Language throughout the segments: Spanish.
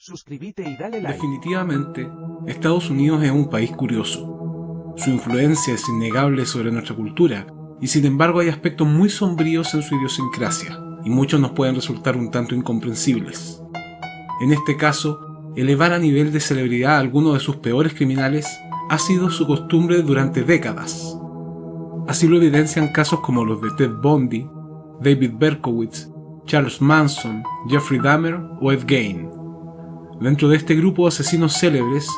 Suscríbete y dale like. Definitivamente, Estados Unidos es un país curioso. Su influencia es innegable sobre nuestra cultura, y sin embargo hay aspectos muy sombríos en su idiosincrasia, y muchos nos pueden resultar un tanto incomprensibles. En este caso, elevar a nivel de celebridad a algunos de sus peores criminales ha sido su costumbre durante décadas. Así lo evidencian casos como los de Ted Bundy, David Berkowitz, Charles Manson, Jeffrey Dahmer o Ed Gein. Dentro de este grupo de asesinos célebres,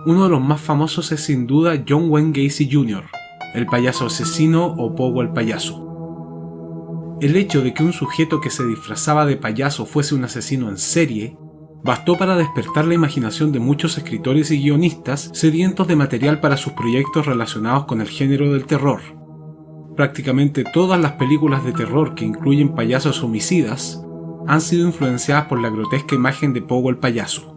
uno de los más famosos es sin duda John Wayne Gacy Jr., el payaso asesino o Pogo el payaso. El hecho de que un sujeto que se disfrazaba de payaso fuese un asesino en serie bastó para despertar la imaginación de muchos escritores y guionistas sedientos de material para sus proyectos relacionados con el género del terror. Prácticamente todas las películas de terror que incluyen payasos homicidas han sido influenciadas por la grotesca imagen de Pogo el payaso.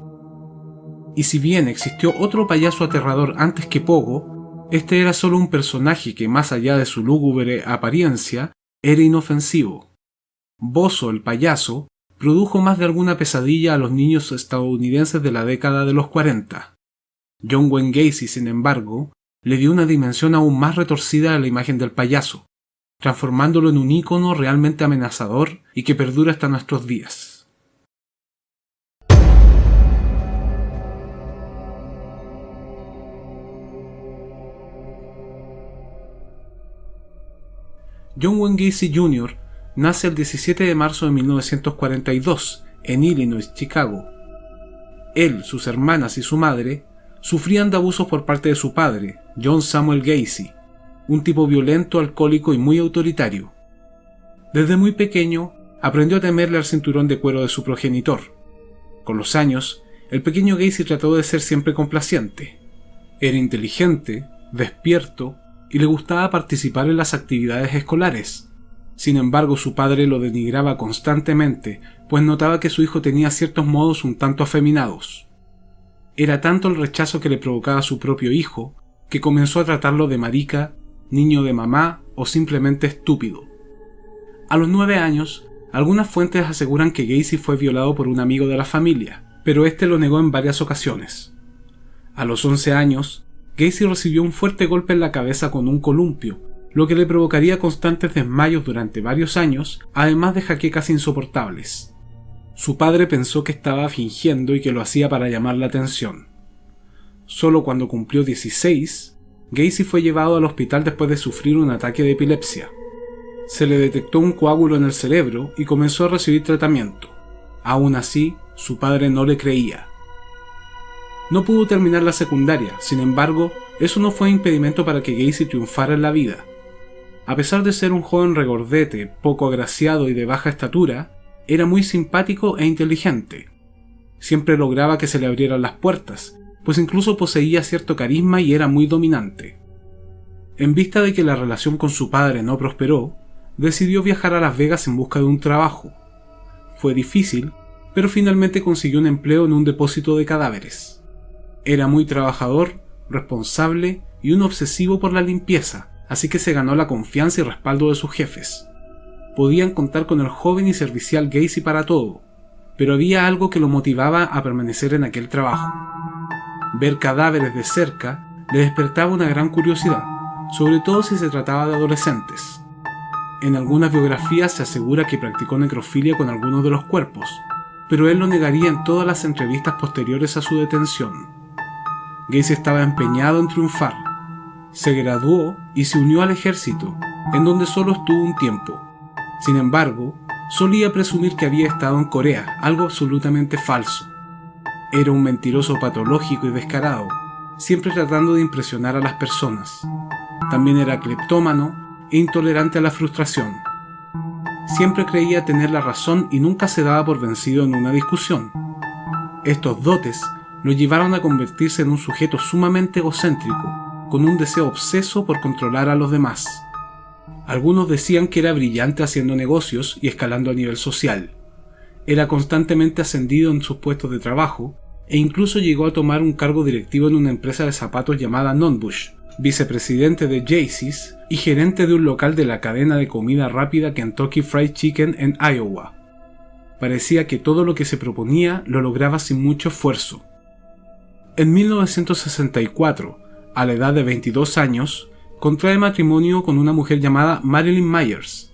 Y si bien existió otro payaso aterrador antes que Pogo, este era solo un personaje que, más allá de su lúgubre apariencia, era inofensivo. Bozo el payaso produjo más de alguna pesadilla a los niños estadounidenses de la década de los 40. John Wayne Gacy, sin embargo, le dio una dimensión aún más retorcida a la imagen del payaso, transformándolo en un ícono realmente amenazador y que perdura hasta nuestros días. John Wayne Gacy Jr. nace el 17 de marzo de 1942 en Illinois, Chicago. Él, sus hermanas y su madre sufrían de abusos por parte de su padre, John Samuel Gacy, un tipo violento, alcohólico y muy autoritario. Desde muy pequeño, aprendió a temerle al cinturón de cuero de su progenitor. Con los años, el pequeño Gacy trató de ser siempre complaciente. Era inteligente, despierto y le gustaba participar en las actividades escolares. Sin embargo, su padre lo denigraba constantemente, pues notaba que su hijo tenía ciertos modos un tanto afeminados. Era tanto el rechazo que le provocaba su propio hijo, que comenzó a tratarlo de marica, niño de mamá o simplemente estúpido. A los 9 años, algunas fuentes aseguran que Gacy fue violado por un amigo de la familia, pero este lo negó en varias ocasiones. A los 11 años, Gacy recibió un fuerte golpe en la cabeza con un columpio, lo que le provocaría constantes desmayos durante varios años, además de jaquecas insoportables. Su padre pensó que estaba fingiendo y que lo hacía para llamar la atención. Solo cuando cumplió 16, Gacy fue llevado al hospital después de sufrir un ataque de epilepsia. Se le detectó un coágulo en el cerebro y comenzó a recibir tratamiento. Aún así, su padre no le creía. No pudo terminar la secundaria, sin embargo, eso no fue impedimento para que Gacy triunfara en la vida. A pesar de ser un joven regordete, poco agraciado y de baja estatura, era muy simpático e inteligente. Siempre lograba que se le abrieran las puertas, pues incluso poseía cierto carisma y era muy dominante. En vista de que la relación con su padre no prosperó, decidió viajar a Las Vegas en busca de un trabajo. Fue difícil, pero finalmente consiguió un empleo en un depósito de cadáveres. Era muy trabajador, responsable y un obsesivo por la limpieza, así que se ganó la confianza y respaldo de sus jefes. Podían contar con el joven y servicial Gacy para todo, pero había algo que lo motivaba a permanecer en aquel trabajo. Ver cadáveres de cerca le despertaba una gran curiosidad, sobre todo si se trataba de adolescentes. En algunas biografías se asegura que practicó necrofilia con algunos de los cuerpos, pero él lo negaría en todas las entrevistas posteriores a su detención. Gacy estaba empeñado en triunfar. Se graduó y se unió al ejército, en donde solo estuvo un tiempo. Sin embargo, solía presumir que había estado en Corea, algo absolutamente falso. Era un mentiroso patológico y descarado, siempre tratando de impresionar a las personas. También era cleptómano e intolerante a la frustración. Siempre creía tener la razón y nunca se daba por vencido en una discusión. Estos dotes lo llevaron a convertirse en un sujeto sumamente egocéntrico, con un deseo obseso por controlar a los demás. Algunos decían que era brillante haciendo negocios y escalando a nivel social. Era constantemente ascendido en sus puestos de trabajo e incluso llegó a tomar un cargo directivo en una empresa de zapatos llamada Nonbush, vicepresidente de Jaycees y gerente de un local de la cadena de comida rápida Kentucky Fried Chicken en Iowa. Parecía que todo lo que se proponía lo lograba sin mucho esfuerzo. En 1964, a la edad de 22 años, contrae matrimonio con una mujer llamada Marilyn Myers.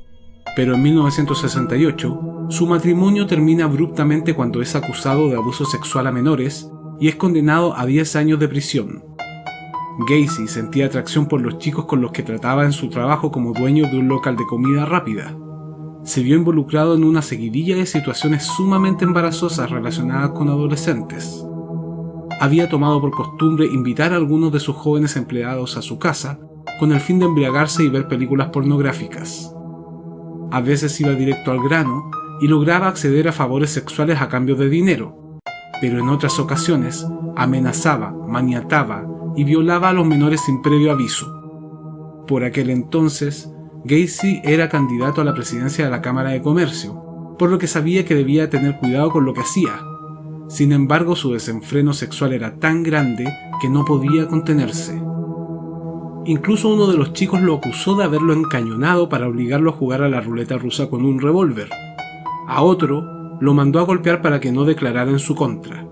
Pero en 1968, su matrimonio termina abruptamente cuando es acusado de abuso sexual a menores y es condenado a 10 años de prisión. Gacy sentía atracción por los chicos con los que trataba en su trabajo como dueño de un local de comida rápida. Se vio involucrado en una seguidilla de situaciones sumamente embarazosas relacionadas con adolescentes. Había tomado por costumbre invitar a algunos de sus jóvenes empleados a su casa con el fin de embriagarse y ver películas pornográficas. A veces iba directo al grano y lograba acceder a favores sexuales a cambio de dinero, pero en otras ocasiones amenazaba, maniataba y violaba a los menores sin previo aviso. Por aquel entonces, Gacy era candidato a la presidencia de la Cámara de Comercio, por lo que sabía que debía tener cuidado con lo que hacía. Sin embargo, su desenfreno sexual era tan grande que no podía contenerse. Incluso uno de los chicos lo acusó de haberlo encañonado para obligarlo a jugar a la ruleta rusa con un revólver. A otro lo mandó a golpear para que no declarara en su contra.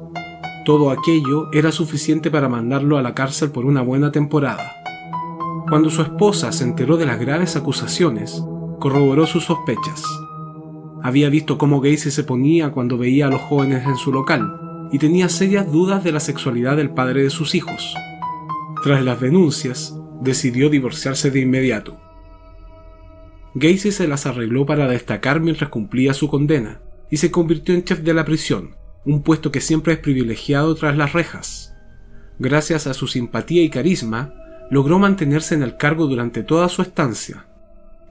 Todo aquello era suficiente para mandarlo a la cárcel por una buena temporada. Cuando su esposa se enteró de las graves acusaciones, corroboró sus sospechas. Había visto cómo Gacy se ponía cuando veía a los jóvenes en su local y tenía serias dudas de la sexualidad del padre de sus hijos. Tras las denuncias, decidió divorciarse de inmediato. Gacy se las arregló para destacar mientras cumplía su condena y se convirtió en chef de la prisión, un puesto que siempre es privilegiado tras las rejas. Gracias a su simpatía y carisma, logró mantenerse en el cargo durante toda su estancia.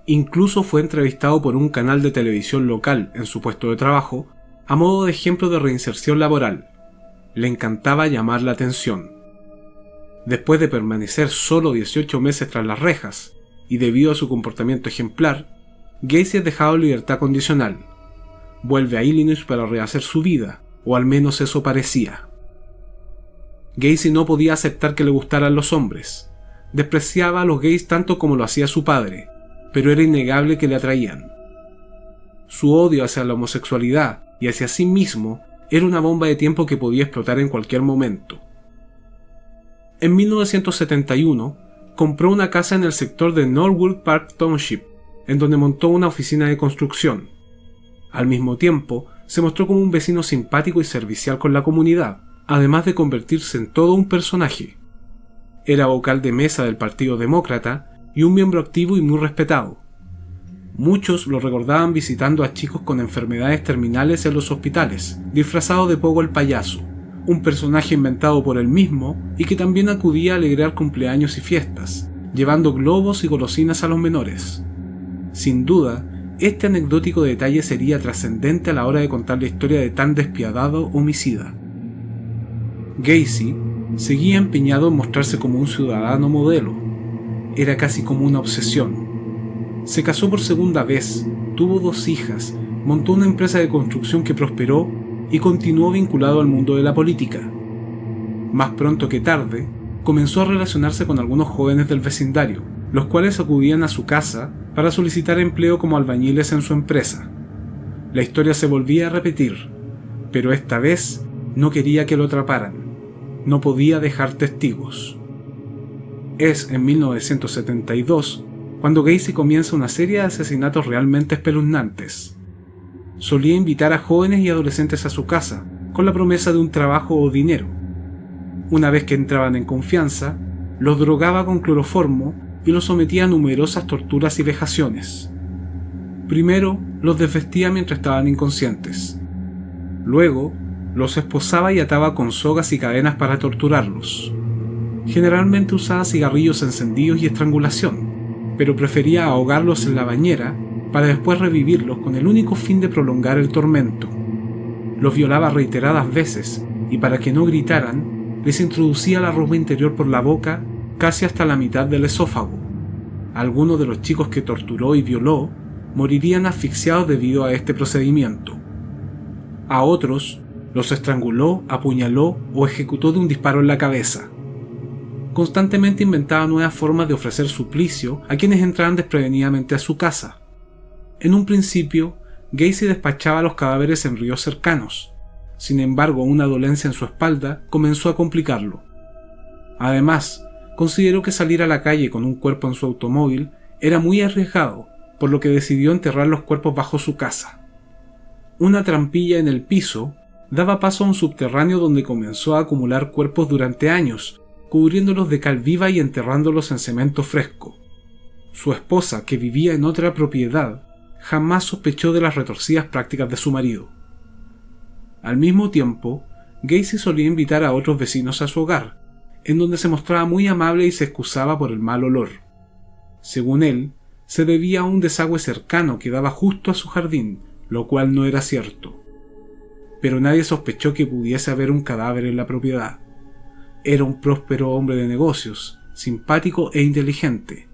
Incluso fue entrevistado por un canal de televisión local en su puesto de trabajo, a modo de ejemplo de reinserción laboral. Le encantaba llamar la atención. Después de permanecer solo 18 meses tras las rejas, y debido a su comportamiento ejemplar, Gacy es dejado en libertad condicional. Vuelve a Illinois para rehacer su vida, o al menos eso parecía. Gacy no podía aceptar que le gustaran los hombres. Despreciaba a los gays tanto como lo hacía su padre, pero era innegable que le atraían. Su odio hacia la homosexualidad y hacia sí mismo era una bomba de tiempo que podía explotar en cualquier momento. En 1971, compró una casa en el sector de Norwood Park Township, en donde montó una oficina de construcción. Al mismo tiempo, se mostró como un vecino simpático y servicial con la comunidad, además de convertirse en todo un personaje. Era vocal de mesa del Partido Demócrata y un miembro activo y muy respetado. Muchos lo recordaban visitando a chicos con enfermedades terminales en los hospitales, disfrazado de Pogo el payaso, un personaje inventado por él mismo y que también acudía a alegrar cumpleaños y fiestas, llevando globos y golosinas a los menores. Sin duda, este anecdótico detalle sería trascendente a la hora de contar la historia de tan despiadado homicida. Gacy seguía empeñado en mostrarse como un ciudadano modelo. Era casi como una obsesión. Se casó por segunda vez, tuvo 2 hijas, montó una empresa de construcción que prosperó y continuó vinculado al mundo de la política. Más pronto que tarde, comenzó a relacionarse con algunos jóvenes del vecindario, los cuales acudían a su casa para solicitar empleo como albañiles en su empresa. La historia se volvía a repetir, pero esta vez no quería que lo atraparan. No podía dejar testigos. Es en 1972 cuando Gacy comienza una serie de asesinatos realmente espeluznantes. Solía invitar a jóvenes y adolescentes a su casa, con la promesa de un trabajo o dinero. Una vez que entraban en confianza, los drogaba con cloroformo y los sometía a numerosas torturas y vejaciones. Primero, los desvestía mientras estaban inconscientes. Luego, los esposaba y ataba con sogas y cadenas para torturarlos. Generalmente usaba cigarrillos encendidos y estrangulación, pero prefería ahogarlos en la bañera para después revivirlos con el único fin de prolongar el tormento. Los violaba reiteradas veces y para que no gritaran, les introducía la ropa interior por la boca casi hasta la mitad del esófago. Algunos de los chicos que torturó y violó morirían asfixiados debido a este procedimiento. A otros los estranguló, apuñaló o ejecutó de un disparo en la cabeza. Constantemente inventaba nuevas formas de ofrecer suplicio a quienes entraban desprevenidamente a su casa. En un principio, Gacy despachaba los cadáveres en ríos cercanos. Sin embargo, una dolencia en su espalda comenzó a complicarlo. Además, consideró que salir a la calle con un cuerpo en su automóvil era muy arriesgado, por lo que decidió enterrar los cuerpos bajo su casa. Una trampilla en el piso daba paso a un subterráneo donde comenzó a acumular cuerpos durante años, cubriéndolos de cal viva y enterrándolos en cemento fresco. Su esposa, que vivía en otra propiedad, jamás sospechó de las retorcidas prácticas de su marido. Al mismo tiempo, Gacy solía invitar a otros vecinos a su hogar, en donde se mostraba muy amable y se excusaba por el mal olor. Según él, se debía a un desagüe cercano que daba justo a su jardín, lo cual no era cierto. Pero nadie sospechó que pudiese haber un cadáver en la propiedad. Era un próspero hombre de negocios, simpático e inteligente,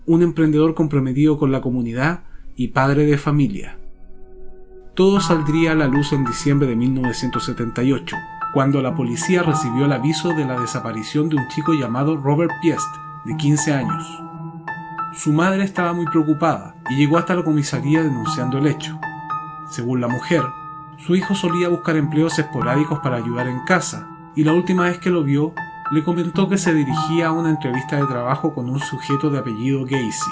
un emprendedor comprometido con la comunidad y padre de familia. Todo saldría a la luz en diciembre de 1978, cuando la policía recibió el aviso de la desaparición de un chico llamado Robert Piest, de 15 años. Su madre estaba muy preocupada y llegó hasta la comisaría denunciando el hecho. Según la mujer, su hijo solía buscar empleos esporádicos para ayudar en casa, y la última vez que lo vio, le comentó que se dirigía a una entrevista de trabajo con un sujeto de apellido Gacy.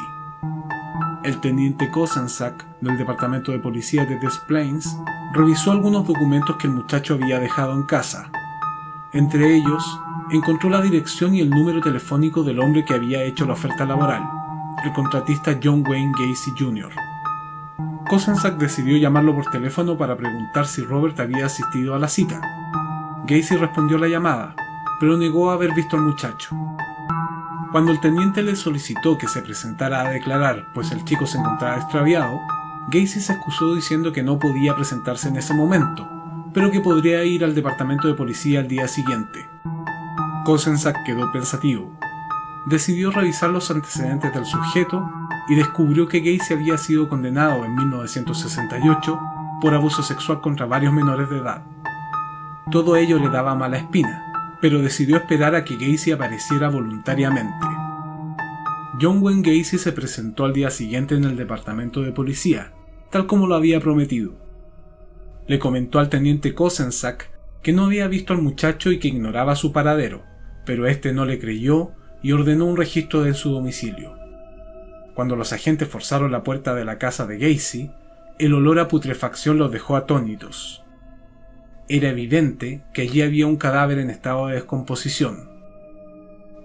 El teniente Kozenczak, del departamento de policía de Des Plaines, revisó algunos documentos que el muchacho había dejado en casa. Entre ellos, encontró la dirección y el número telefónico del hombre que había hecho la oferta laboral, el contratista John Wayne Gacy Jr. Kozenczak decidió llamarlo por teléfono para preguntar si Robert había asistido a la cita. Gacy respondió la llamada, pero negó haber visto al muchacho. Cuando el teniente le solicitó que se presentara a declarar, pues el chico se encontraba extraviado, Gacy se excusó diciendo que no podía presentarse en ese momento, pero que podría ir al departamento de policía al día siguiente. Kozenczak quedó pensativo. Decidió revisar los antecedentes del sujeto y descubrió que Gacy había sido condenado en 1968 por abuso sexual contra varios menores de edad. Todo ello le daba mala espina, pero decidió esperar a que Gacy apareciera voluntariamente. John Wayne Gacy se presentó al día siguiente en el departamento de policía, tal como lo había prometido. Le comentó al teniente Kozenczak que no había visto al muchacho y que ignoraba su paradero, pero este no le creyó y ordenó un registro de su domicilio. Cuando los agentes forzaron la puerta de la casa de Gacy, el olor a putrefacción los dejó atónitos. Era evidente que allí había un cadáver en estado de descomposición.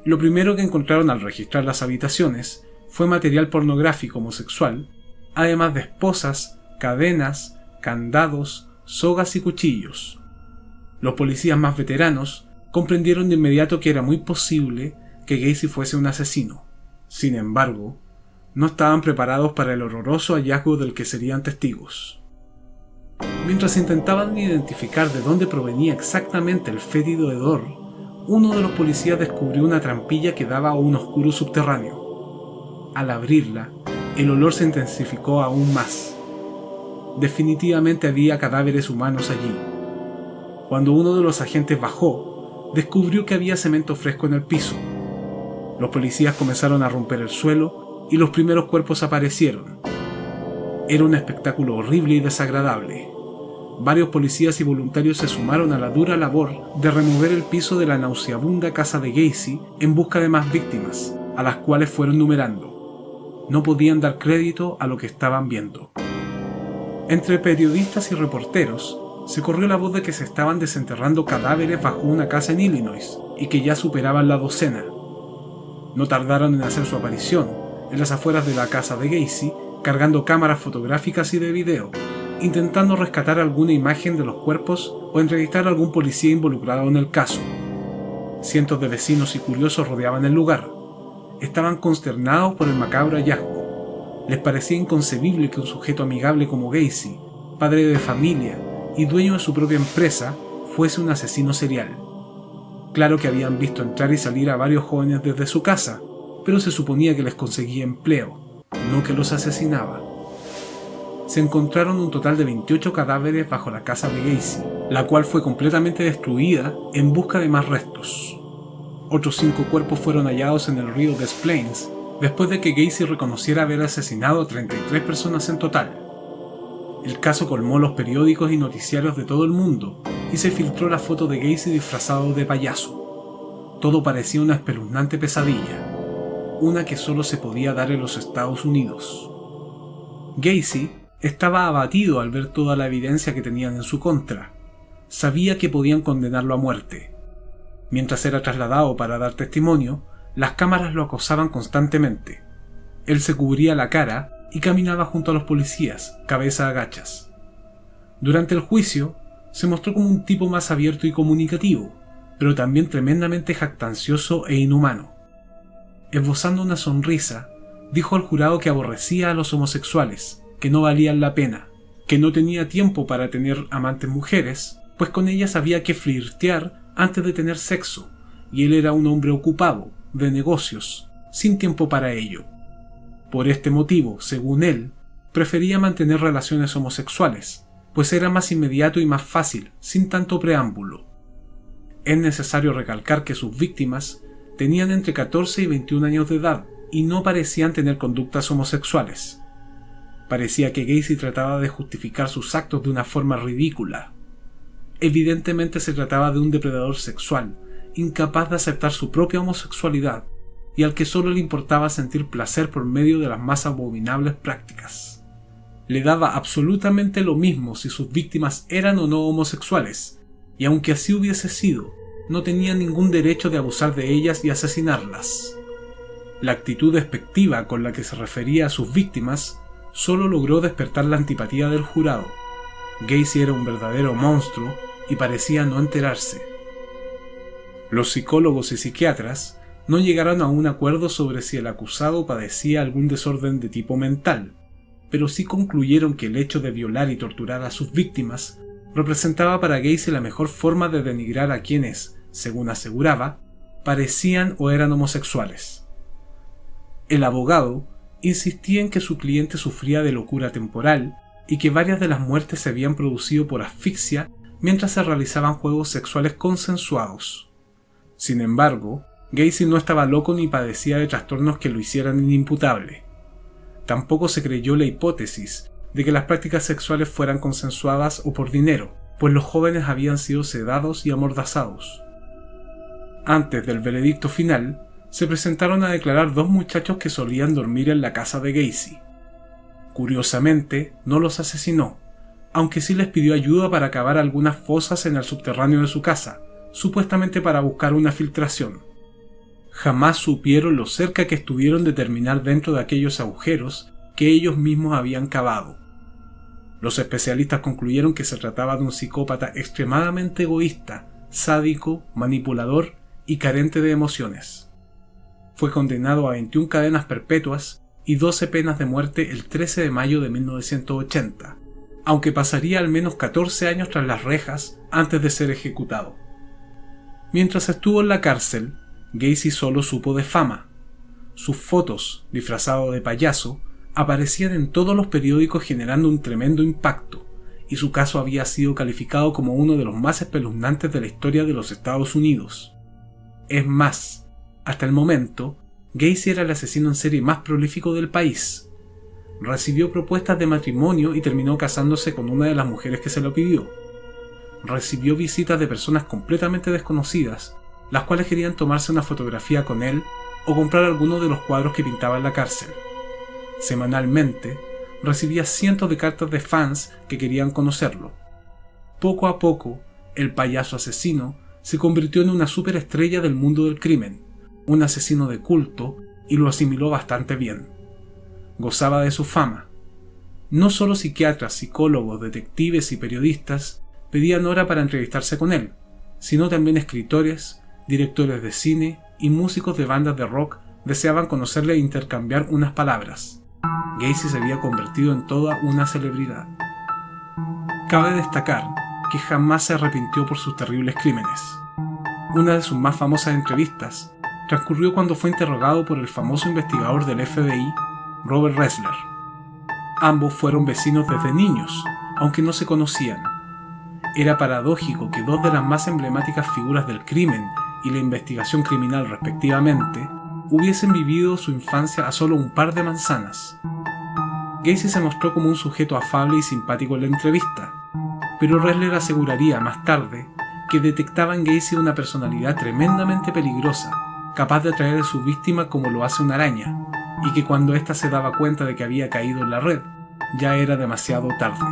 Lo primero que encontraron al registrar las habitaciones fue material pornográfico homosexual, además de esposas, cadenas, candados, sogas y cuchillos. Los policías más veteranos comprendieron de inmediato que era muy posible que Gacy fuese un asesino. Sin embargo, no estaban preparados para el horroroso hallazgo del que serían testigos. Mientras intentaban identificar de dónde provenía exactamente el fétido hedor, uno de los policías descubrió una trampilla que daba a un oscuro subterráneo. Al abrirla, el olor se intensificó aún más. Definitivamente había cadáveres humanos allí. Cuando uno de los agentes bajó, descubrió que había cemento fresco en el piso. Los policías comenzaron a romper el suelo y los primeros cuerpos aparecieron. Era un espectáculo horrible y desagradable. Varios policías y voluntarios se sumaron a la dura labor de remover el piso de la nauseabunda casa de Gacy en busca de más víctimas, a las cuales fueron numerando. No podían dar crédito a lo que estaban viendo. Entre periodistas y reporteros, se corrió la voz de que se estaban desenterrando cadáveres bajo una casa en Illinois y que ya superaban la docena. No tardaron en hacer su aparición en las afueras de la casa de Gacy, cargando cámaras fotográficas y de video, intentando rescatar alguna imagen de los cuerpos o entrevistar a algún policía involucrado en el caso. Cientos de vecinos y curiosos rodeaban el lugar. Estaban consternados por el macabro hallazgo. Les parecía inconcebible que un sujeto amigable como Gacy, padre de familia y dueño de su propia empresa, fuese un asesino serial. Claro que habían visto entrar y salir a varios jóvenes desde su casa, pero se suponía que les conseguía empleo, no que los asesinaba. Se encontraron un total de 28 cadáveres bajo la casa de Gacy, la cual fue completamente destruida en busca de más restos. Otros 5 cuerpos fueron hallados en el río Des Plaines, después de que Gacy reconociera haber asesinado a 33 personas en total. El caso colmó los periódicos y noticiarios de todo el mundo y se filtró la foto de Gacy disfrazado de payaso. Todo parecía una espeluznante pesadilla, una que solo se podía dar en los Estados Unidos. Gacy estaba abatido al ver toda la evidencia que tenían en su contra. Sabía que podían condenarlo a muerte. Mientras era trasladado para dar testimonio, las cámaras lo acosaban constantemente. Él se cubría la cara y caminaba junto a los policías, cabeza a gachas. Durante el juicio, se mostró como un tipo más abierto y comunicativo, pero también tremendamente jactancioso e inhumano. Esbozando una sonrisa, dijo al jurado que aborrecía a los homosexuales, que no valían la pena, que no tenía tiempo para tener amantes mujeres, pues con ellas había que flirtear antes de tener sexo, y él era un hombre ocupado, de negocios, sin tiempo para ello. Por este motivo, según él, prefería mantener relaciones homosexuales, pues era más inmediato y más fácil, sin tanto preámbulo. Es necesario recalcar que sus víctimas tenían entre 14 y 21 años de edad y no parecían tener conductas homosexuales. Parecía que Gacy trataba de justificar sus actos de una forma ridícula. Evidentemente se trataba de un depredador sexual, incapaz de aceptar su propia homosexualidad y al que solo le importaba sentir placer por medio de las más abominables prácticas. Le daba absolutamente lo mismo si sus víctimas eran o no homosexuales, y aunque así hubiese sido, no tenía ningún derecho de abusar de ellas y asesinarlas. La actitud despectiva con la que se refería a sus víctimas solo logró despertar la antipatía del jurado. Gacy era un verdadero monstruo y parecía no enterarse. Los psicólogos y psiquiatras no llegaron a un acuerdo sobre si el acusado padecía algún desorden de tipo mental, pero sí concluyeron que el hecho de violar y torturar a sus víctimas representaba para Gacy la mejor forma de denigrar a quienes, según aseguraba, parecían o eran homosexuales. El abogado insistía en que su cliente sufría de locura temporal y que varias de las muertes se habían producido por asfixia mientras se realizaban juegos sexuales consensuados. Sin embargo, Gacy no estaba loco ni padecía de trastornos que lo hicieran inimputable. Tampoco se creyó la hipótesis de que las prácticas sexuales fueran consensuadas o por dinero, pues los jóvenes habían sido sedados y amordazados. Antes del veredicto final, se presentaron a declarar dos muchachos que solían dormir en la casa de Gacy. Curiosamente, no los asesinó, aunque sí les pidió ayuda para cavar algunas fosas en el subterráneo de su casa, supuestamente para buscar una filtración. Jamás supieron lo cerca que estuvieron de terminar dentro de aquellos agujeros que ellos mismos habían cavado. Los especialistas concluyeron que se trataba de un psicópata extremadamente egoísta, sádico, manipulador y carente de emociones. Fue condenado a 21 cadenas perpetuas y 12 penas de muerte el 13 de mayo de 1980, aunque pasaría al menos 14 años tras las rejas antes de ser ejecutado. Mientras estuvo en la cárcel, Gacy solo supo de fama. Sus fotos, disfrazado de payaso, aparecían en todos los periódicos generando un tremendo impacto, y su caso había sido calificado como uno de los más espeluznantes de la historia de los Estados Unidos. Es más, hasta el momento, Gacy era el asesino en serie más prolífico del país. Recibió propuestas de matrimonio y terminó casándose con una de las mujeres que se lo pidió. Recibió visitas de personas completamente desconocidas, las cuales querían tomarse una fotografía con él o comprar alguno de los cuadros que pintaba en la cárcel. Semanalmente, recibía cientos de cartas de fans que querían conocerlo. Poco a poco, el payaso asesino se convirtió en una superestrella del mundo del crimen, un asesino de culto, y lo asimiló bastante bien. Gozaba de su fama. No solo psiquiatras, psicólogos, detectives y periodistas pedían hora para entrevistarse con él, sino también escritores, directores de cine y músicos de bandas de rock deseaban conocerle e intercambiar unas palabras. Gacy se había convertido en toda una celebridad. Cabe destacar que jamás se arrepintió por sus terribles crímenes. Una de sus más famosas entrevistas transcurrió cuando fue interrogado por el famoso investigador del FBI, Robert Ressler. Ambos fueron vecinos desde niños, aunque no se conocían. Era paradójico que dos de las más emblemáticas figuras del crimen y la investigación criminal respectivamente hubiesen vivido su infancia a solo un par de manzanas. Gacy se mostró como un sujeto afable y simpático en la entrevista, pero Ressler aseguraría más tarde que detectaba en Gacy una personalidad tremendamente peligrosa, capaz de atraer a su víctima como lo hace una araña, y que cuando ésta se daba cuenta de que había caído en la red, ya era demasiado tarde.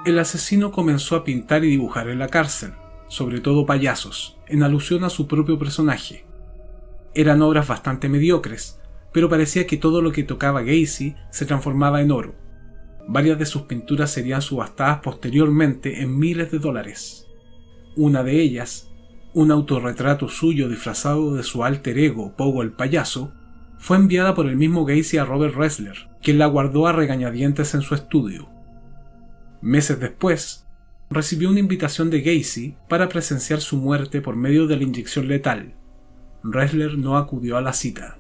El asesino comenzó a pintar y dibujar en la cárcel, sobre todo payasos, en alusión a su propio personaje. Eran obras bastante mediocres, pero parecía que todo lo que tocaba Gacy se transformaba en oro. Varias de sus pinturas serían subastadas posteriormente en miles de dólares. Una de ellas, un autorretrato suyo disfrazado de su alter ego Pogo el payaso, fue enviada por el mismo Gacy a Robert Ressler, quien la guardó a regañadientes en su estudio. Meses después, recibió una invitación de Gacy para presenciar su muerte por medio de la inyección letal. Ressler no acudió a la cita.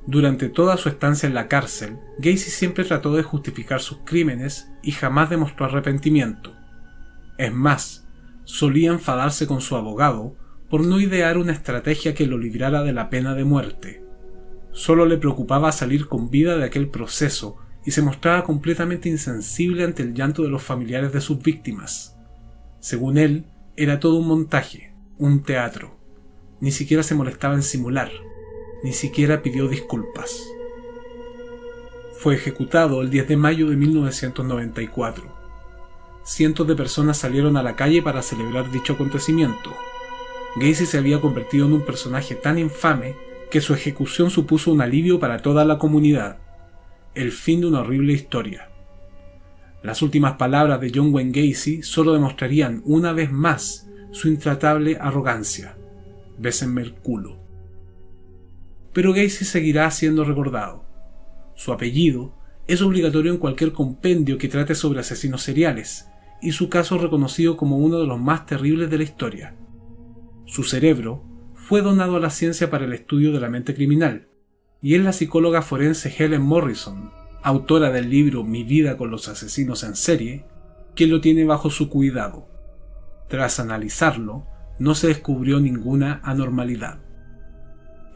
Durante toda su estancia en la cárcel, Gacy siempre trató de justificar sus crímenes y jamás demostró arrepentimiento. Es más, solía enfadarse con su abogado por no idear una estrategia que lo librara de la pena de muerte. Solo le preocupaba salir con vida de aquel proceso y se mostraba completamente insensible ante el llanto de los familiares de sus víctimas. Según él, era todo un montaje, un teatro. Ni siquiera se molestaba en simular. Ni siquiera pidió disculpas. Fue ejecutado el 10 de mayo de 1994. Cientos de personas salieron a la calle para celebrar dicho acontecimiento. Gacy se había convertido en un personaje tan infame que su ejecución supuso un alivio para toda la comunidad. El fin de una horrible historia. Las últimas palabras de John Wayne Gacy solo demostrarían una vez más su intratable arrogancia. Bésenme el culo. Pero Gacy seguirá siendo recordado. Su apellido es obligatorio en cualquier compendio que trate sobre asesinos seriales, y su caso reconocido como uno de los más terribles de la historia. Su cerebro fue donado a la ciencia para el estudio de la mente criminal, y es la psicóloga forense Helen Morrison, autora del libro Mi vida con los asesinos en serie, quien lo tiene bajo su cuidado. Tras analizarlo, no se descubrió ninguna anormalidad.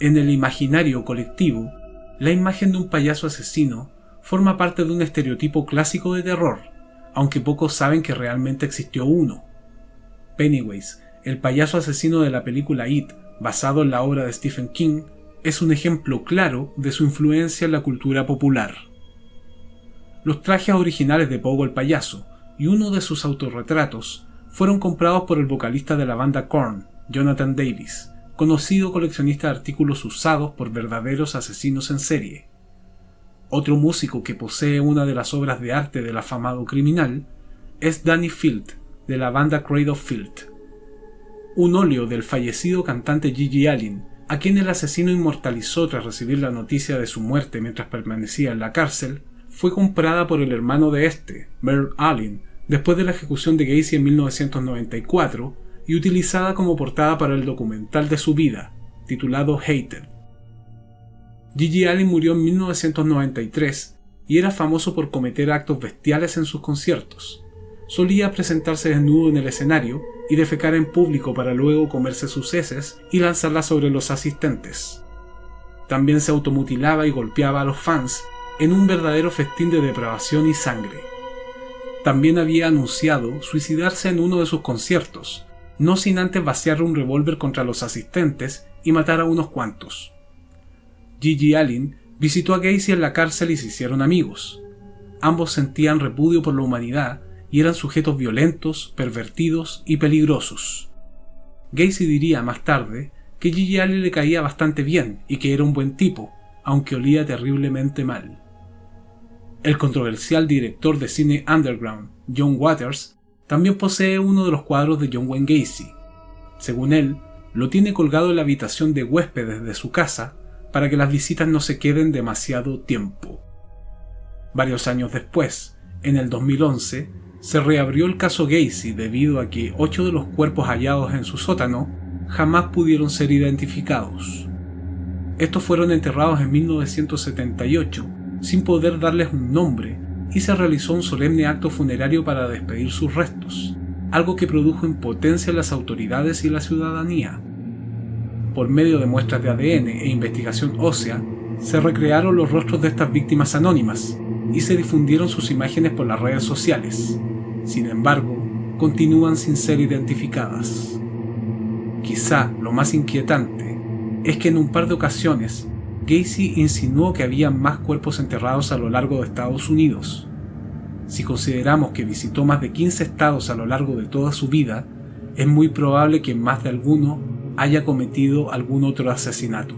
En el imaginario colectivo, la imagen de un payaso asesino forma parte de un estereotipo clásico de terror, aunque pocos saben que realmente existió uno. Pennywise, el payaso asesino de la película It, basado en la obra de Stephen King, es un ejemplo claro de su influencia en la cultura popular. Los trajes originales de Pogo el payaso y uno de sus autorretratos fueron comprados por el vocalista de la banda Korn, Jonathan Davis, conocido coleccionista de artículos usados por verdaderos asesinos en serie. Otro músico que posee una de las obras de arte del afamado criminal es Danny Field, de la banda Cradle of Filth. Un óleo del fallecido cantante Gigi Allen, a quien el asesino inmortalizó tras recibir la noticia de su muerte mientras permanecía en la cárcel, fue comprada por el hermano de este, Merle Allen, después de la ejecución de Gacy en 1994, y utilizada como portada para el documental de su vida, titulado Hated. Gigi Allen murió en 1993 y era famoso por cometer actos bestiales en sus conciertos. Solía presentarse desnudo en el escenario y defecar en público para luego comerse sus heces y lanzarlas sobre los asistentes. También se automutilaba y golpeaba a los fans en un verdadero festín de depravación y sangre. También había anunciado suicidarse en uno de sus conciertos, no sin antes vaciar un revólver contra los asistentes y matar a unos cuantos. Gigi Allen visitó a Gacy en la cárcel y se hicieron amigos. Ambos sentían repudio por la humanidad y eran sujetos violentos, pervertidos y peligrosos. Gacy diría más tarde que Gigi Allen le caía bastante bien y que era un buen tipo, aunque olía terriblemente mal. El controversial director de cine underground, John Waters, también posee uno de los cuadros de John Wayne Gacy. Según él, lo tiene colgado en la habitación de huéspedes de su casa para que las visitas no se queden demasiado tiempo. Varios años después, en el 2011, se reabrió el caso Gacy debido a que 8 de los cuerpos hallados en su sótano jamás pudieron ser identificados. Estos fueron enterrados en 1978 sin poder darles un nombre y se realizó un solemne acto funerario para despedir sus restos, algo que produjo impotencia en las autoridades y la ciudadanía. Por medio de muestras de ADN e investigación ósea, se recrearon los rostros de estas víctimas anónimas, y se difundieron sus imágenes por las redes sociales. Sin embargo, continúan sin ser identificadas. Quizá lo más inquietante es que en un par de ocasiones Gacy insinuó que había más cuerpos enterrados a lo largo de Estados Unidos. Si consideramos que visitó más de 15 estados a lo largo de toda su vida, es muy probable que en más de alguno haya cometido algún otro asesinato.